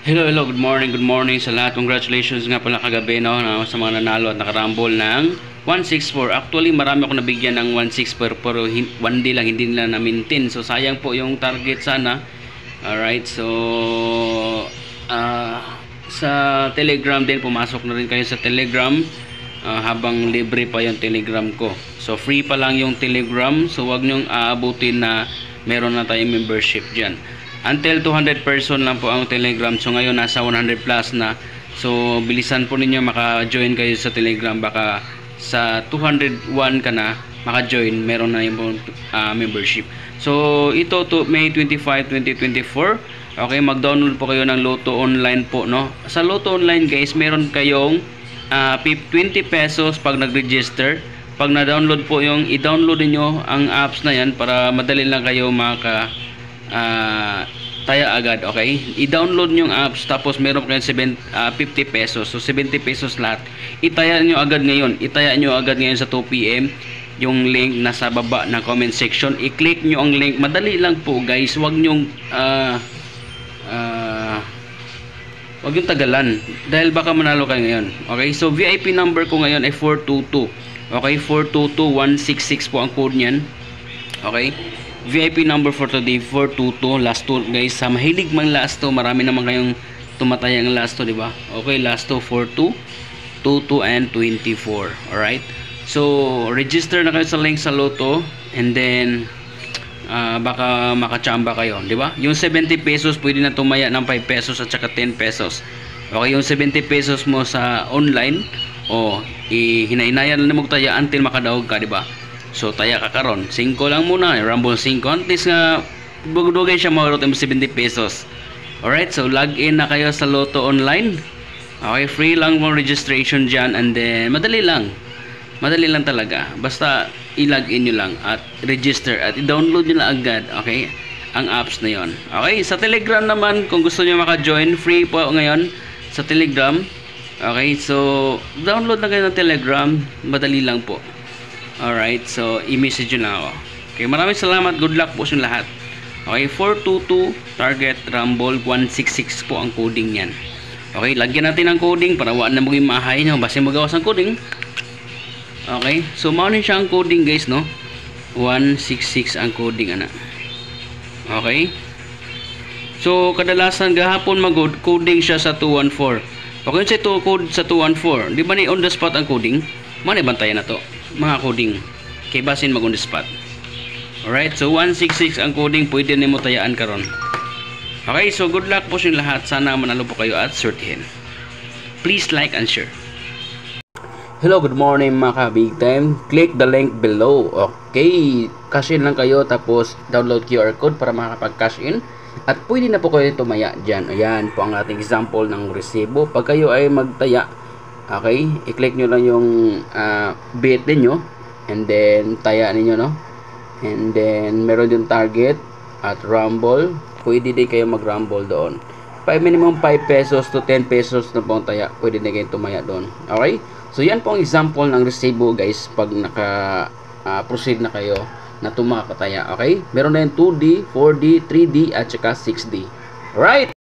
Hello, good morning sa lahat. Congratulations nga pala kagabi no, sa mga nanalo at nakarambol ng 164. Actually, marami ako nabigyan ng 164 pero one day lang hindi nila na-maintain. So, sayang po yung target sana. Alright, so sa Telegram din, pumasok na rin kayo sa Telegram habang libre pa yung Telegram ko. So, free pa lang yung Telegram. So, wag nyong aabutin na meron na tayong membership dyan. Until 200 person lang po ang Telegram. So ngayon nasa 100 plus na. So bilisan po ninyo maka-join kayo sa Telegram. Baka sa 201 ka na maka-join, meron na yung membership. So ito to May 25, 2024. Okay, mag-download po kayo ng Lotto Online po, no? Sa Lotto Online guys, meron kayong 20 pesos pag nag-register. Pag na-download po yung i-download niyo ang apps na yan para madali lang kayo taya agad, okay? I-download nyo yung apps, tapos meron kayong 50 pesos. So 70 pesos lahat. Itaya nyo agad ngayon. Itaya nyo agad ngayon sa 2 PM yung link nasa baba na comment section. I-click nyo ang link. Madali lang po guys. Huwag nyong huwag yung tagalan dahil baka manalo kayo ngayon. Okay? So VIP number ko ngayon ay 422. Okay? 422166 po ang code niyan. Okay? VIP number for today 422. Last 2 guys. Sa mahilig mang last 2, marami naman kayong tumataya ang last 2, di ba? Okay, last 2 42, 22 and 24. Alright? So register na kayo sa link sa Lotto and then baka makachamba kayo, di ba? Yung 70 pesos pwede na tumaya ng 5 pesos at saka 10 pesos. Okay, yung 70 pesos mo sa online hinahinayan na mo taya until makadaog ka, di ba? So taya ka karon, 5 lang muna, Rumble 5 at least nga bugdugay siya maurot ng 70 pesos. Alright, so log in na kayo sa Lotto Online. Okay, free lang mo registration dyan and then madali lang talaga, basta i-log in nyo lang at register at i-download nyo lang agad, okay, ang apps na yon. Okay, sa Telegram naman, kung gusto nyo maka-join, free po ngayon sa Telegram. Okay, so download na kayo ng Telegram, madali lang po. Alright, so i-message nyo lang ako. Okay, maraming salamat, good luck po sa lahat. Okay, 422 target Rumble 166 po ang coding yan. Okay, lagyan natin ang coding para wala na maging mahay nyo basta magawas ang coding. Okay, so maunin siya ang coding guys, no? 166 ang coding, anak. Okay, so kadalasan gahapon mag-coding siya sa 214. Okay, sa code sa 214, di ba ni on the spot ang coding? Mani bantayan na to mga coding kay basin mag on the spot. Alright, so 166 ang coding, pwede nimo tayaan karon. Okay, so good luck po sa lahat, sana manalo po kayo at sortihin. Please like and share. Hello, good morning mga big time. Click the link below. Okay, cash in lang kayo tapos download QR code para makakapag-cash in at pwede na po kayo tumaya dyan. Ayan po ang ating example ng resibo. Pag kayo ay magtaya, okay, i-click nyo lang yung bit ninyo and then taya ninyo, no? And then meron yung target at rumble. Pwede din kayo mag-rumble doon. Minimum 5 pesos to 10 pesos na pong taya. Pwede din kayo tumaya doon. Okay? So yan po ang example ng resibo guys pag naka-proceed na kayo na tumakataya. Okay? Meron na yung 2D, 4D, 3D at saka 6D. Alright?